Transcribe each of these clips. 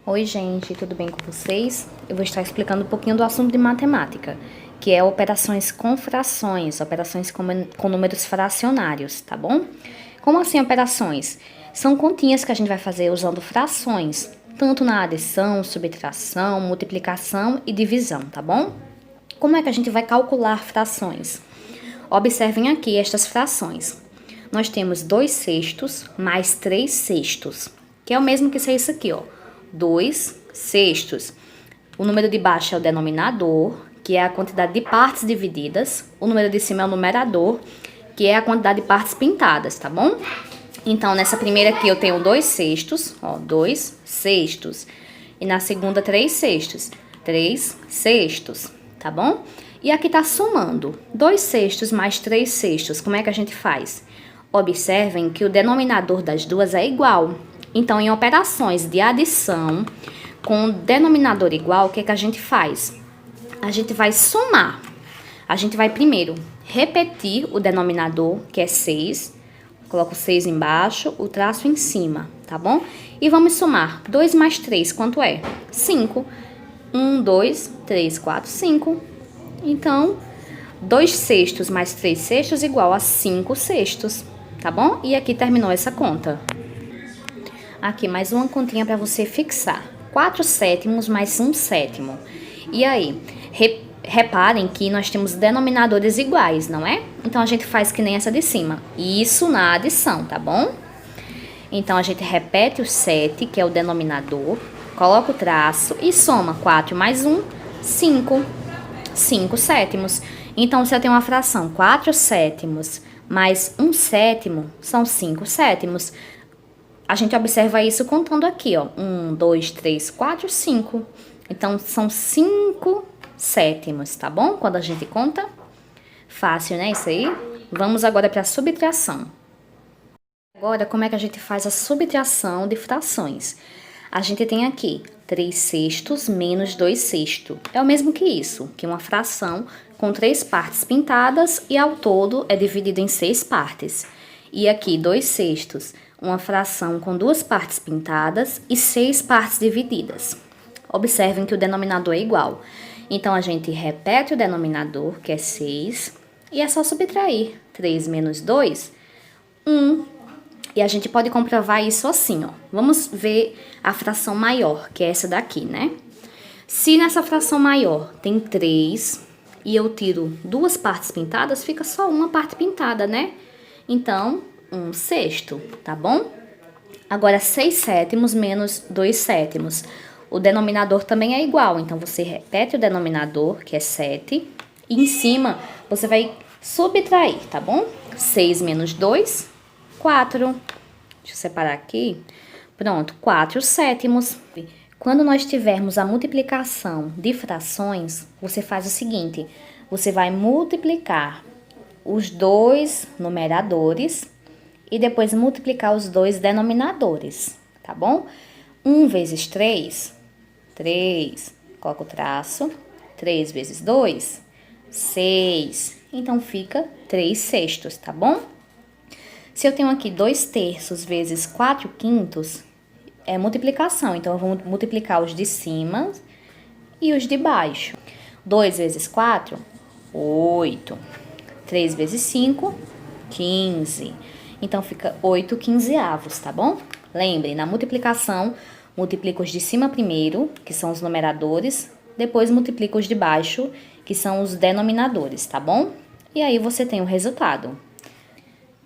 Oi, gente, tudo bem com vocês? Eu vou estar explicando um pouquinho do assunto de matemática, que é operações com frações, operações com números fracionários, tá bom? Como assim operações? São continhas que a gente vai fazer usando frações, tanto na adição, subtração, multiplicação e divisão, tá bom? Como é que a gente vai calcular frações? Observem aqui estas frações. Nós temos 2 sextos mais 3 sextos, que é o mesmo que ser isso aqui, ó. 2 sextos. O número de baixo é o denominador, que é a quantidade de partes divididas. O número de cima é o numerador, que é a quantidade de partes pintadas, tá bom? Então, nessa primeira aqui eu tenho 2 sextos, ó, 2 sextos. E na segunda, 3 sextos. 3 sextos, tá bom? E aqui tá somando 2 sextos mais 3 sextos. Como é que a gente faz? Observem que o denominador das duas é igual. Então, em operações de adição com denominador igual, o que é que a gente faz? A gente vai somar. A gente vai primeiro repetir o denominador, que é 6. Coloco 6 embaixo, o traço em cima, tá bom? E vamos somar. 2 mais 3, quanto é? 5. 1, 2, 3, 4, 5. Então, 2 sextos mais 3 sextos igual a 5 sextos, tá bom? E aqui terminou essa conta. Aqui, mais uma continha para você fixar. 4 sétimos mais 1 sétimo. E aí, reparem que nós temos denominadores iguais, não é? Então, a gente faz que nem essa de cima. Isso na adição, tá bom? Então, a gente repete o 7, que é o denominador, coloca o traço e soma 4 mais 1, 5. 5 sétimos. Então, se eu tenho uma fração 4 sétimos mais 1 sétimo, são 5 sétimos. A gente observa isso contando aqui, ó. 1, 2, 3, 4, 5. Então, são 5 sétimos, tá bom? Quando a gente conta. Fácil, né? Isso aí. Vamos agora para a subtração. Agora, como é que a gente faz a subtração de frações? A gente tem aqui 3 sextos menos 2 sextos. É o mesmo que isso, que uma fração com 3 partes pintadas e ao todo é dividido em 6 partes. E aqui 2 sextos, uma fração com 2 partes pintadas e 6 partes divididas. Observem que o denominador é igual. Então, a gente repete o denominador, que é 6, e é só subtrair. 3 menos 2, 1. E a gente pode comprovar isso assim, ó. Vamos ver a fração maior, que é essa daqui, né? Se nessa fração maior tem 3 e eu tiro 2 partes pintadas, fica só uma parte pintada, né? Então, 1 sexto, tá bom? Agora, 6 sétimos menos 2 sétimos. O denominador também é igual, então você repete o denominador, que é 7, e em cima você vai subtrair, tá bom? 6 menos 2, 4. Deixa eu separar aqui. Pronto, 4 sétimos. Quando nós tivermos a multiplicação de frações, você faz o seguinte: você vai multiplicar os dois numeradores e depois multiplicar os dois denominadores, tá bom? 1 vezes 3, 3. Coloca o traço. 3 vezes 2, 6. Então, fica 3 sextos, tá bom? Se eu tenho aqui 2 terços vezes 4 quintos, é multiplicação. Então, eu vou multiplicar os de cima e os de baixo. 2 vezes 4, 8. 3 vezes 5, 15. Então, fica 8 quinzeavos, tá bom? Lembrem, na multiplicação, multiplica os de cima primeiro, que são os numeradores. Depois, multiplica os de baixo, que são os denominadores, tá bom? E aí, você tem o resultado.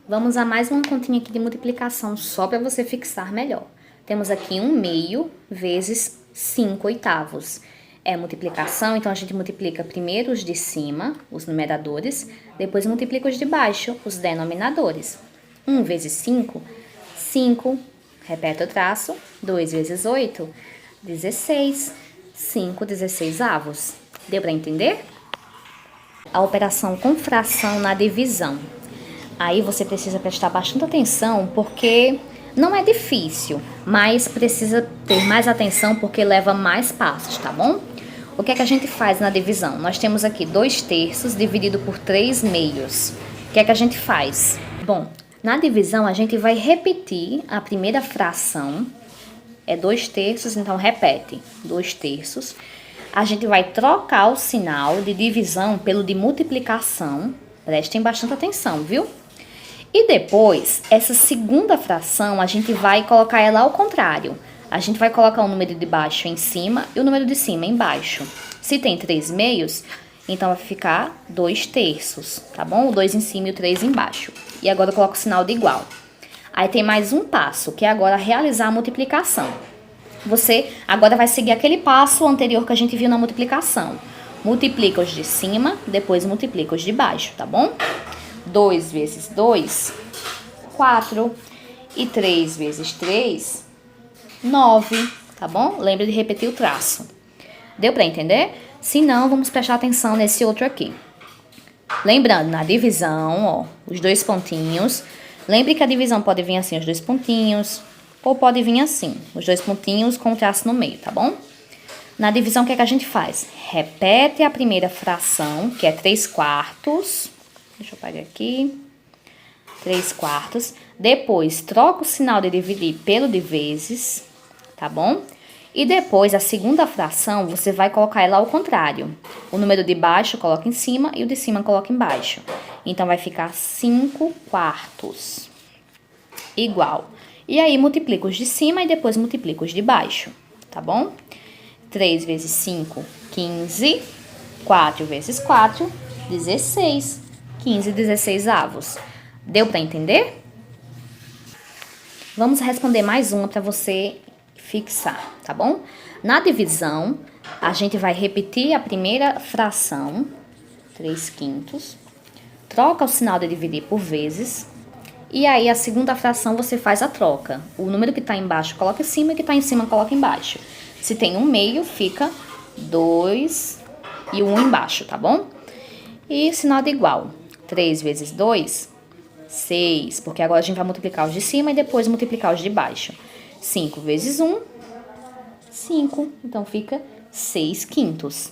Vamos a mais uma continha aqui de multiplicação, só para você fixar melhor. Temos aqui 1/2 vezes 5 oitavos. É multiplicação, então a gente multiplica primeiro os de cima, os numeradores, depois multiplica os de baixo, os denominadores. 1 vezes 5, 5. Repete o traço. 2 vezes 8, 16. 5 16avos. Deu para entender? A operação com fração na divisão. Aí você precisa prestar bastante atenção, porque não é difícil, mas precisa ter mais atenção porque leva mais passos, tá bom? O que é que a gente faz na divisão? Nós temos aqui 2 terços dividido por 3 meios. O que é que a gente faz? Bom, na divisão a gente vai repetir a primeira fração é 2/3, então repete. 2/3. A gente vai trocar o sinal de divisão pelo de multiplicação. Prestem bastante atenção, viu? E depois, essa segunda fração, a gente vai colocar ela ao contrário. A gente vai colocar o número de baixo em cima e o número de cima embaixo. Se tem 3 meios, então vai ficar 2/3, tá bom? O 2 em cima e o 3 embaixo. E agora eu coloco o sinal de igual. Aí tem mais um passo, que é agora realizar a multiplicação. Você agora vai seguir aquele passo anterior que a gente viu na multiplicação. Multiplica os de cima, depois multiplica os de baixo, tá bom? 2 vezes 2, 4. E 3 vezes 3, 9, tá bom? Lembre de repetir o traço. Deu para entender? Se não, vamos prestar atenção nesse outro aqui. Lembrando, na divisão, ó, os 2 pontinhos. Lembre que a divisão pode vir assim, os 2 pontinhos, ou pode vir assim, os 2 pontinhos com o traço no meio, tá bom? Na divisão, o que é que a gente faz? Repete a primeira fração, que é 3/4. Deixa eu pegar aqui. 3/4. Depois, troca o sinal de dividir pelo de vezes, tá bom? E depois, a segunda fração, você vai colocar ela ao contrário. O número de baixo coloca em cima e o de cima coloca embaixo. Então, vai ficar 5/4 igual. E aí, multiplica os de cima e depois multiplica os de baixo, tá bom? 3 vezes 5, 15. 4 vezes 4, 16. 15 16avos. Deu para entender? Vamos responder mais uma para você fixar, tá bom? Na divisão, a gente vai repetir a primeira fração, 3/5. Troca o sinal de dividir por vezes. E aí, a segunda fração, você faz a troca. O número que está embaixo, coloca em cima, e o que está em cima, coloca embaixo. Se tem 1 meio, fica 2 e 1 embaixo, tá bom? E sinal de igual. 3 vezes 2, 6, porque agora a gente vai multiplicar os de cima e depois multiplicar os de baixo. 5 vezes 1, 5, então fica 6/5.